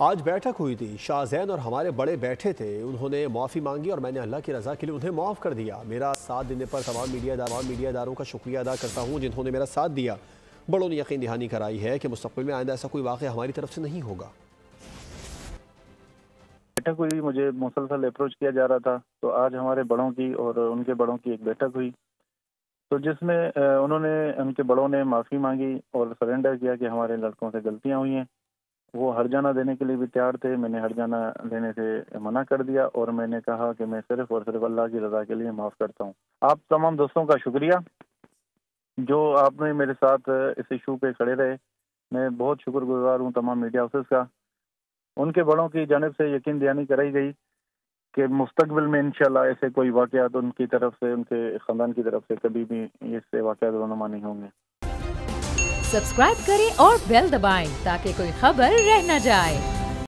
آج بیٹھک ہوئی تھی، شاہ زین اور ہمارے بڑے بیٹھے تھے، انہوں نے معافی مانگی اور میں نے اللہ کی رضا کے لیے انہیں معاف کر دیا۔ میرا ساتھ دینے پر تمام میڈیا اداروں کا شکریہ ادا کرتا ہوں جنہوں نے میرا ساتھ دیا۔ بڑوں نے یقین دہانی کرائی ہے کہ مستقبل میں آئندہ ایسا کوئی واقعہ ہماری طرف سے نہیں ہوگا۔ بیٹھک ہوئی، مجھے مسلسل اپروچ کیا جا رہا تھا، تو آج ہمارے بڑوں کی اور ان کے بڑوں کی ایک بیٹھک ہوئی، تو جس میں ان کے بڑوں نے معافی مانگی اور سرنڈر کیا کہ ہمارے لڑکوں سے غلطیاں ہوئی ہیں۔ وہ ہرجانہ دینے کے لیے بھی تیار تھے، میں نے ہرجانہ دینے سے منع کر دیا اور میں نے کہا کہ میں صرف اور صرف اللہ کی رضا کے لیے معاف کرتا ہوں۔ آپ تمام دوستوں کا شکریہ جو آپ نے میرے ساتھ اس ایشو پہ کھڑے رہے، میں بہت شکر گزار ہوں تمام میڈیا ہاؤسز کا۔ ان کے بڑوں کی جانب سے یقین دہانی کرائی گئی کہ مستقبل میں انشاءاللہ ایسے کوئی واقعات ان کی طرف سے، ان کے خاندان کی طرف سے کبھی بھی ایسے واقعات رونما نہیں ہوں گے۔ سبسکرائب کریں اور بیل دبائیں تاکہ کوئی خبر رہ نہ جائے۔